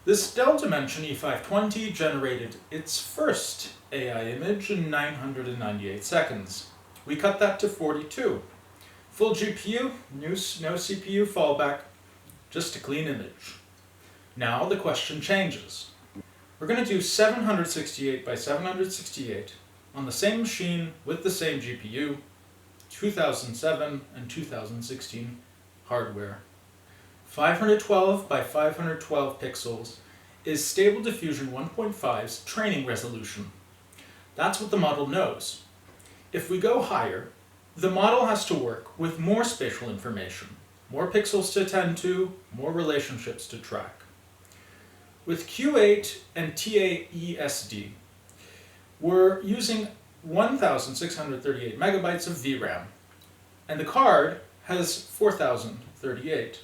This Dell Dimension E520 generated its first AI image in 998 seconds. We cut that to 42. Full GPU, no CPU fallback, just a clean image. Now the question changes. We're going to do 768 by 768 on the same machine with the same GPU, 2007 and 2016 hardware. 512 by 512 pixels is Stable Diffusion 1.5's training resolution. That's what the model knows. If we go higher, the model has to work with more spatial information, more pixels to attend to, more relationships to track. With Q8 and TAESD, we're using 1,638 megabytes of VRAM, and the card has 4,038.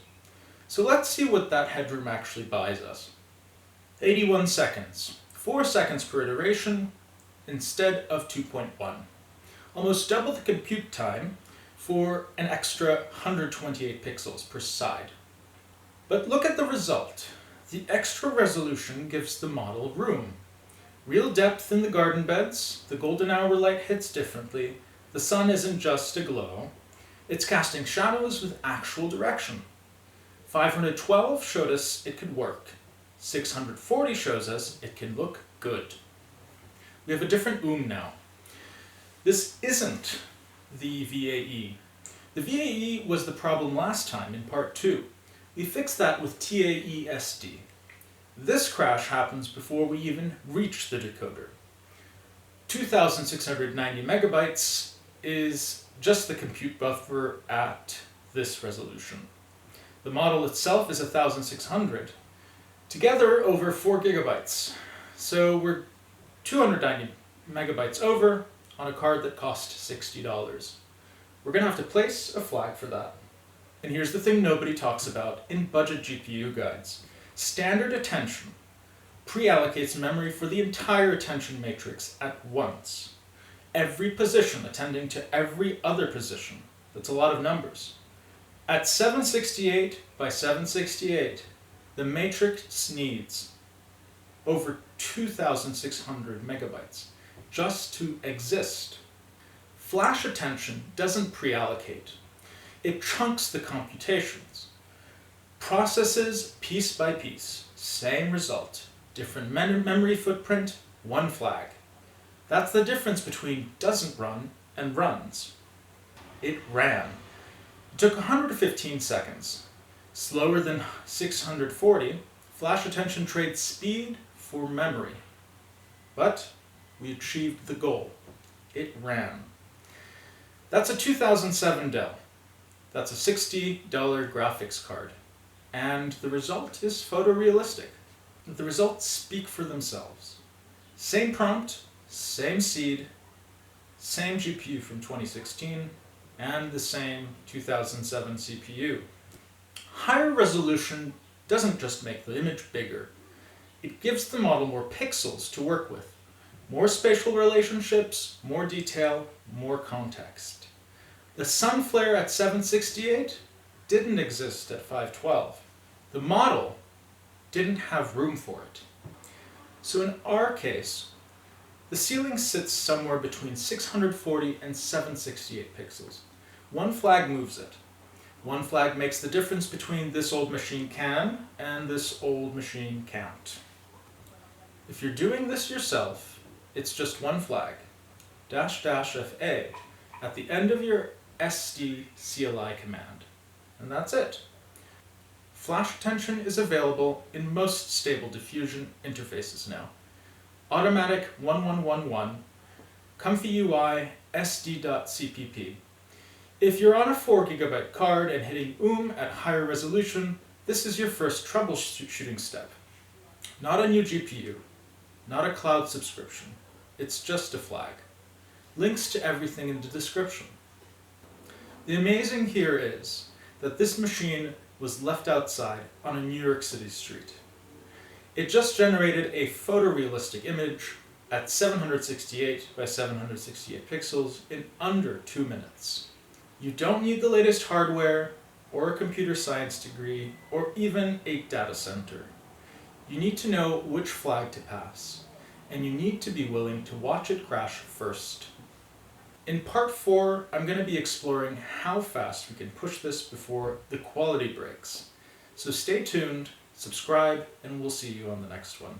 So let's see what that headroom actually buys us. 81 seconds, 4 seconds per iteration instead of 2.1. Almost double the compute time for an extra 128 pixels per side. But look at the result. The extra resolution gives the model room. Real depth in the garden beds, the golden hour light hits differently, the sun isn't just a glow, it's casting shadows with actual direction. 512 showed us it could work. 640 shows us it can look good. We have a different now. This isn't the VAE. The VAE was the problem last time in part 2. We fixed that with TAESD. This crash happens before we even reach the decoder. 2,690 megabytes is just the compute buffer at this resolution. The model itself is 1,600, together over 4 gigabytes. So we're 290 megabytes over on a card that cost $60. We're going to have to place a flag for that. And here's the thing nobody talks about in budget GPU guides. Standard attention pre-allocates memory for the entire attention matrix at once. Every position attending to every other position. That's a lot of numbers. At 768 by 768, the matrix needs over 2,600 megabytes just to exist. Flash attention doesn't pre-allocate. It chunks the computations. Processes piece by piece, same result. Different memory footprint, one flag. That's the difference between doesn't run and runs. It ran. It took 115 seconds. Slower than 640, flash attention trades speed for memory. But we achieved the goal. It ran. That's a 2007 Dell. That's a $60 graphics card. And the result is photorealistic. The results speak for themselves. Same prompt, same seed, same GPU from 2016, and the same 2007 CPU. Higher resolution doesn't just make the image bigger. It gives the model more pixels to work with. More spatial relationships, more detail, more context. The sun flare at 768 didn't exist at 512. The model didn't have room for it. So in our case, the ceiling sits somewhere between 640 and 768 pixels. One flag moves it. One flag makes the difference between this old machine can and this old machine can't. If you're doing this yourself, it's just one flag, --FA, at the end of your SD CLI command. And that's it. Flash attention is available in most Stable Diffusion interfaces now. Automatic 1111, ComfyUI SD.cpp. If you're on a 4 GB card and hitting at higher resolution, this is your first troubleshooting step. Not a new GPU, not a cloud subscription. It's just a flag. Links to everything in the description. The amazing here is that this machine was left outside on a New York City street. It just generated a photorealistic image at 768 by 768 pixels in under 2 minutes. You don't need the latest hardware, or a computer science degree, or even a data center. You need to know which flag to pass, and you need to be willing to watch it crash first. In part 4, I'm going to be exploring how fast we can push this before the quality breaks. So stay tuned, subscribe, and we'll see you on the next one.